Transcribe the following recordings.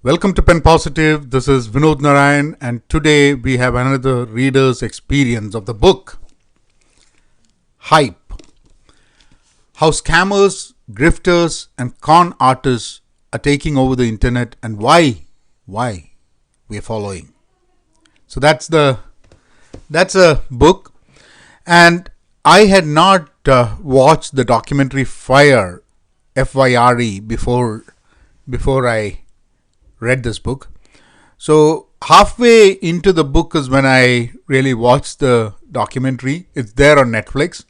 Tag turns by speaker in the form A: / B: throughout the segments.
A: Welcome to Penpositive. This is Vinod Narayan, and today we have another reader's experience of the book Hype: How Scammers, Grifters, and Con Artists are Taking Over the Internet, and why we are following. So that's a book, and I had not watched the documentary FYRE, FYRE, before I read this book. So halfway into the book is when I really watched the documentary. It's there on Netflix.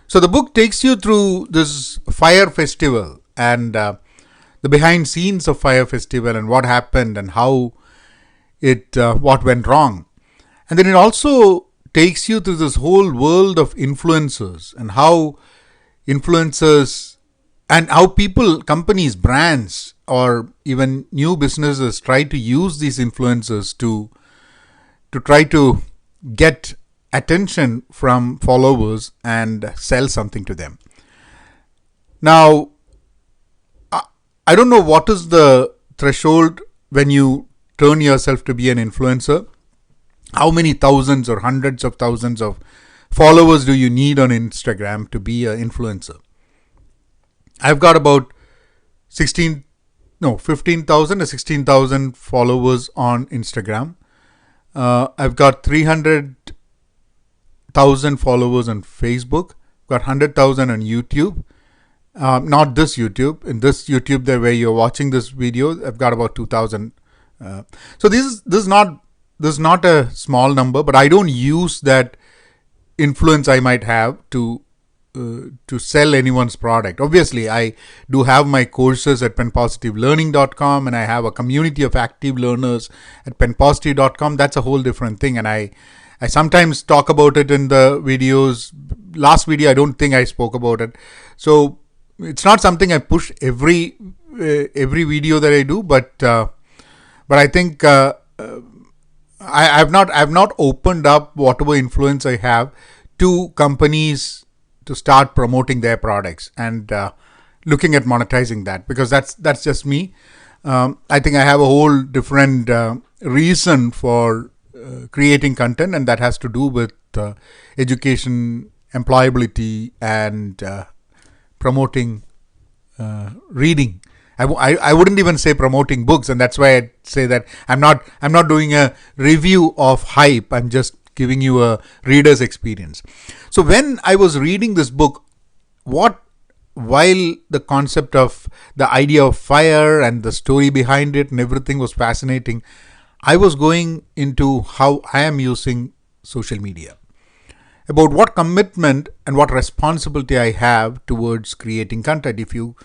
A: So the book takes you through this FYRE festival and the behind scenes of FYRE festival and what happened and how what went wrong. And then it also takes you through this whole world of influencers and how influencers and how people, companies, brands, or even new businesses try to use these influencers to try to get attention from followers and sell something to them. Now, I don't know what is the threshold when you turn yourself to be an influencer. How many thousands or hundreds of thousands of followers do you need on Instagram to be an influencer? I've got about 15,000 or 16,000 followers on Instagram. I've got 300,000 followers on Facebook. Got 100,000 on YouTube. Not this YouTube. In this YouTube, there where you're watching this video, I've got about 2,000. So this is not a small number, but I don't use that influence I might have to sell anyone's product. Obviously, I do have my courses at penpositivelearning.com, and I have a community of active learners at penpositive.com. That's a whole different thing, and I sometimes talk about it in the videos. Last video, I don't think I spoke about it. So it's not something I push every video that I do, but I think I've not opened up whatever influence I have to companies to start promoting their products and looking at monetizing that, because that's just me. I think I have a whole different reason for creating content, and that has to do with education, employability, and promoting reading. I wouldn't even say promoting books, and that's why I say that I'm not doing a review of Hype. I'm just giving you a reader's experience. So when I was reading this book, while the concept of the idea of FYRE and the story behind it and everything was fascinating, I was going into how I am using social media, about what commitment and what responsibility I have towards creating content. If you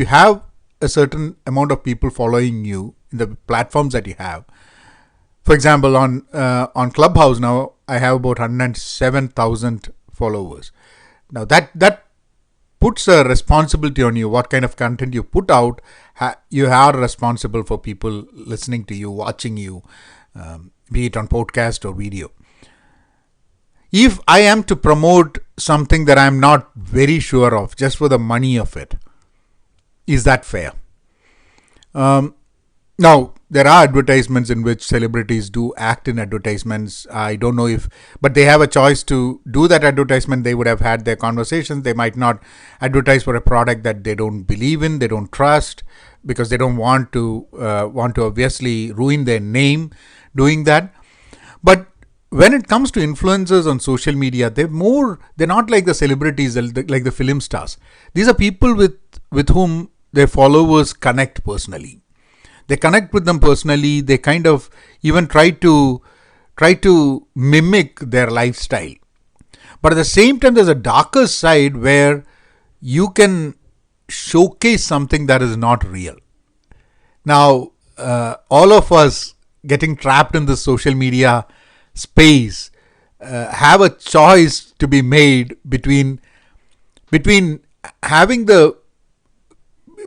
A: have a certain amount of people following you in the platforms that you have, for example, on Clubhouse now, I have about 107,000 followers. Now that puts a responsibility on you. What kind of content you put out, you are responsible for people listening to you, watching you, be it on podcast or video. If I am to promote something that I'm not very sure of, just for the money of it, is that fair? Now, there are advertisements in which celebrities do act in advertisements. I don't know but they have a choice to do that advertisement. They would have had their conversations. They might not advertise for a product that they don't believe in, they don't trust, because they don't want to obviously ruin their name doing that. But when it comes to influencers on social media, they're not like the celebrities, like the film stars. These are people with whom their followers connect personally. They connect with them personally. They kind of even try to mimic their lifestyle. But at the same time, there's a darker side where you can showcase something that is not real. Now, all of us getting trapped in this social media space have a choice to be made between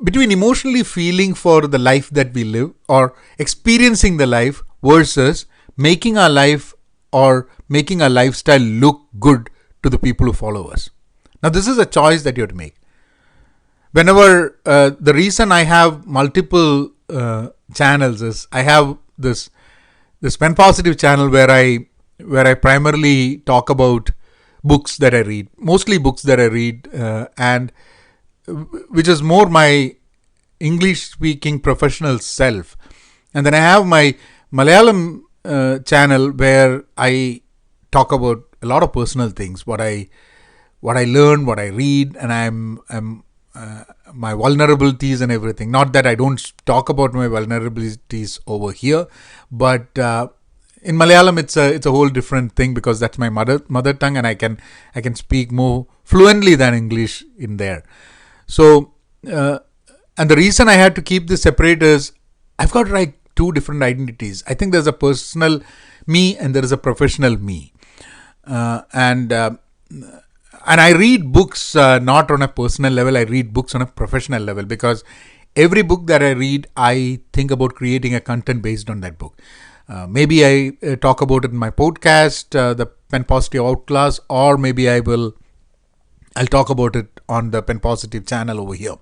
A: emotionally feeling for the life that we live or experiencing the life versus making our life or making our lifestyle look good to the people who follow us. Now, this is a choice that you have to make. Whenever the reason I have multiple channels is I have this Penpositive channel where I primarily talk about books that I read, mostly books that I read, and which is more my English speaking professional self. And then I have my Malayalam channel where I talk about a lot of personal things, what I learn, what I read, and I'm my vulnerabilities and everything. Not that I don't talk about my vulnerabilities over here, but in Malayalam it's a whole different thing because that's my mother tongue, and I can speak more fluently than English in there. So and the reason I had to keep this separate is I've got like two different identities. I think there's a personal me and there is a professional me, and I read books not on a personal level. I read books on a professional level because every book that I read, I think about creating a content based on that book. Maybe I talk about it in my podcast, the Penpositive Outclass, or maybe I'll talk about it on the Penpositive channel over here.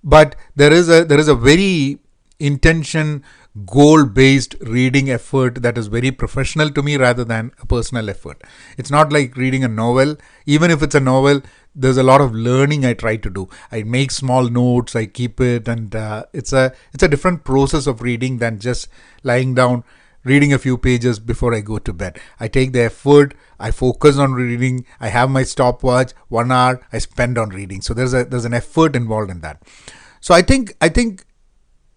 A: But there is a very intention, goal-based reading effort that is very professional to me rather than a personal effort. It's not like reading a novel. Even if it's a novel, there's a lot of learning I try to do. I make small notes, I keep it, and it's a different process of reading than just lying down, reading a few pages before I go to bed. I take the effort, I focus on reading, I have my stopwatch, 1 hour I spend on reading. So there's an effort involved in that. So I think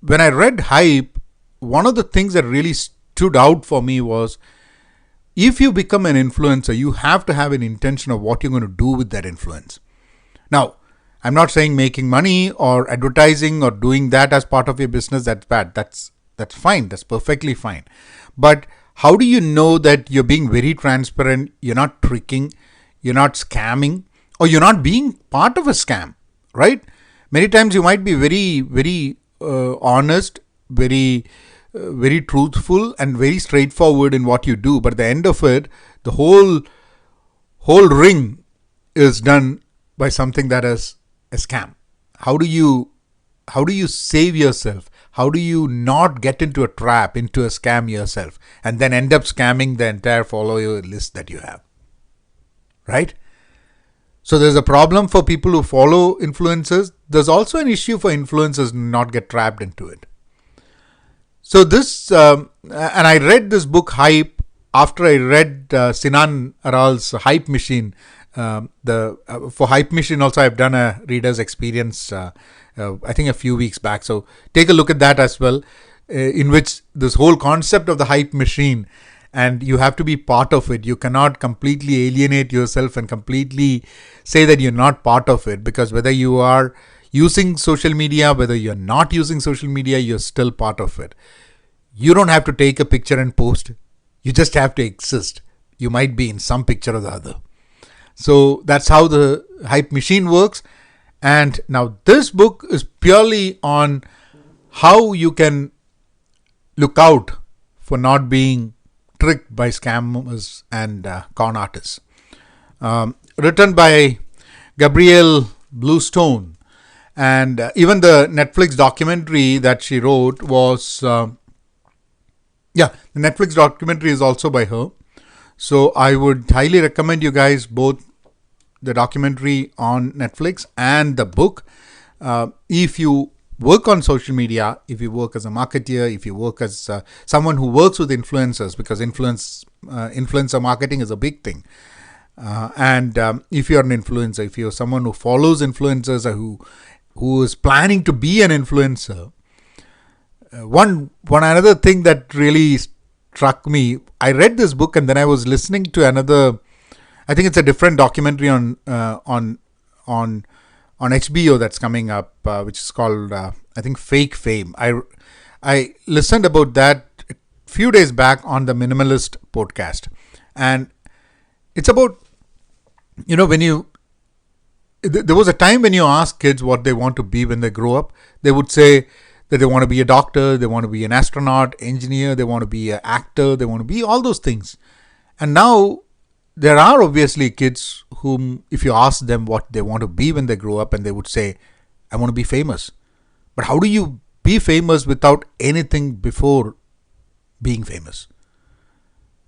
A: when I read Hype, one of the things that really stood out for me was if you become an influencer, you have to have an intention of what you're going to do with that influence. Now, I'm not saying making money or advertising or doing that as part of your business, that's bad. That's fine. That's perfectly fine. But how do you know that you're being very transparent, you're not tricking, you're not scamming, or you're not being part of a scam, right? Many times you might be very, very honest, very truthful and very straightforward in what you do, but at the end of it, the whole ring is done by something that is a scam. How do you save yourself? How do you not get into a trap, into a scam yourself, and then end up scamming the entire follower list that you have, right? So there's a problem for people who follow influencers. There's also an issue for influencers not get trapped into it. So this, and I read this book Hype after I read Sinan Aral's Hype Machine. For Hype Machine also I've done a reader's experience, I think a few weeks back. So take a look at that as well, in which this whole concept of the Hype Machine, and you have to be part of it. You cannot completely alienate yourself and completely say that you're not part of it, because whether you are using social media, whether you're not using social media, you're still part of it. You don't have to take a picture and post. You just have to exist. You might be in some picture or the other. So that's how the Hype Machine works. And now this book is purely on how you can look out for not being tricked by scammers and con artists. Written by Gabrielle Bluestone. And even the Netflix documentary that she wrote was, the Netflix documentary is also by her. So I would highly recommend you guys both the documentary on Netflix and the book. If you work on social media, if you work as a marketer, if you work as someone who works with influencers, because influencer marketing is a big thing. And if you're an influencer, if you're someone who follows influencers or who is planning to be an influencer, one another thing that really struck me, I read this book and then I was listening to another, I think it's a different documentary on HBO that's coming up, which is called I think Fake Fame. I listened about that a few days back on the Minimalist podcast, and it's about, when there was a time when you ask kids what they want to be when they grow up, they would say that they want to be a doctor, they want to be an astronaut, engineer, they want to be an actor, they want to be all those things. And now there are obviously kids whom, if you ask them what they want to be when they grow up, and they would say, I want to be famous. But how do you be famous without anything before being famous.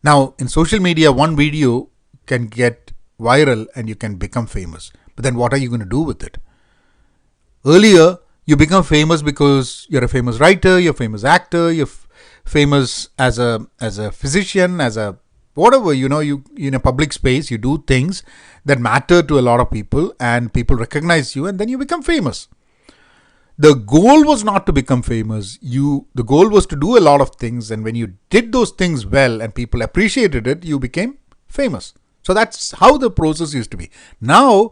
A: Now, in social media, one video can get viral and you can become famous. But then what are you going to do with it? Earlier, you become famous because you're a famous writer, you're a famous actor, you're famous as a physician, as a whatever, you in a public space, you do things that matter to a lot of people and people recognize you and then you become famous. The goal was not to become famous. The goal was to do a lot of things, and when you did those things well and people appreciated it, you became famous. So that's how the process used to be. Now,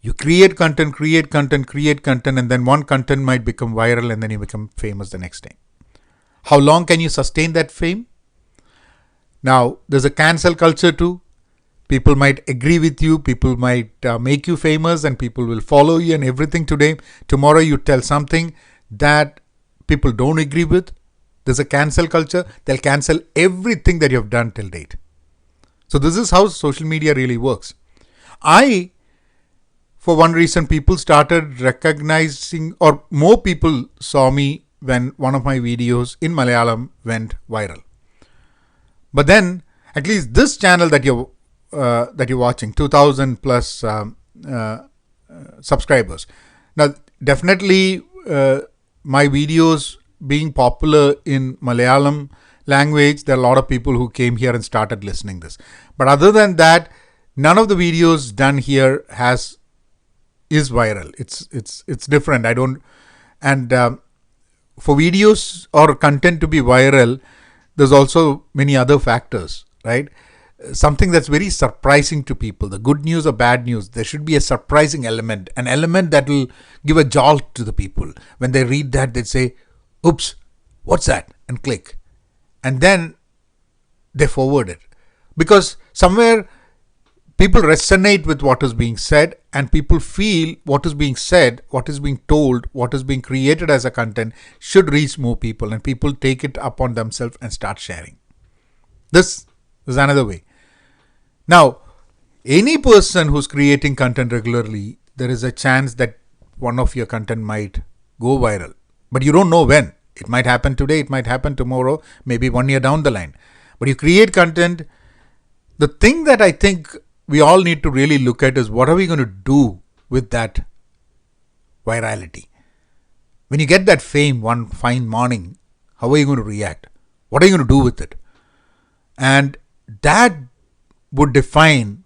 A: you create content, and then one content might become viral and then you become famous the next day. How long can you sustain that fame? Now, there's a cancel culture too. People might agree with you, people might make you famous, and people will follow you and everything today. Tomorrow you tell something that people don't agree with. There's a cancel culture. They'll cancel everything that you have done till date. So this is how social media really works. For one reason, people started recognizing, or more people saw me when one of my videos in Malayalam went viral. But then, at least this channel that you're watching, 2,000 plus subscribers. Now, definitely, my videos being popular in Malayalam language, there are a lot of people who came here and started listening this. But other than that, none of the videos done here is viral. It's different. For videos or content to be viral, there's also many other factors, right? Something that's very surprising to people, the good news or bad news, there should be a surprising element, an element that will give a jolt to the people. When they read that, they say, oops, what's that? And click. And then they forward it. Because somewhere people resonate with what is being said, and people feel what is being said, what is being told, what is being created as a content should reach more people, and people take it upon themselves and start sharing. This is another way. Now, any person who's creating content regularly, there is a chance that one of your content might go viral. But you don't know when. It might happen today, it might happen tomorrow, maybe 1 year down the line. But you create content. The thing that I think we all need to really look at is, what are we going to do with that virality? When you get that fame one fine morning, how are you going to react? What are you going to do with it? And that would define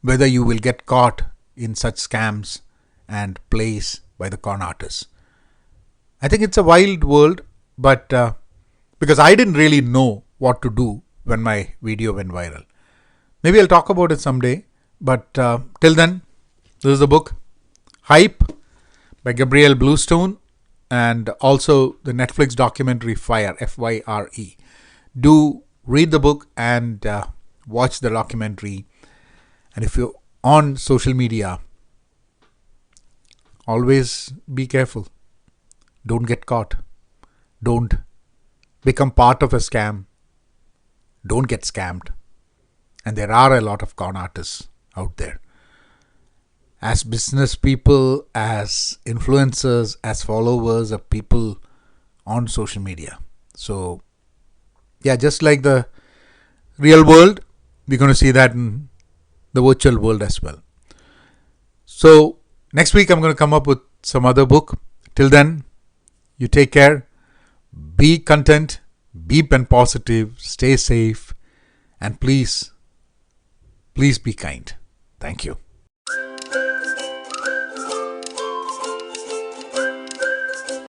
A: whether you will get caught in such scams and plays by the con artists. I think it's a wild world, but because I didn't really know what to do when my video went viral. Maybe I'll talk about it someday, but till then, this is the book, Hype by Gabrielle Bluestone, and also the Netflix documentary FYRE, FYRE. Do read the book and watch the documentary. And if you're on social media, always be careful. Don't get caught. Don't become part of a scam. Don't get scammed. And there are a lot of con artists out there. As business people, as influencers, as followers of people on social media. So, yeah, just like the real world, we're going to see that in the virtual world as well. So, next week I'm going to come up with some other book. Till then, you take care, be content, be pen positive, stay safe, and please be kind. Thank you.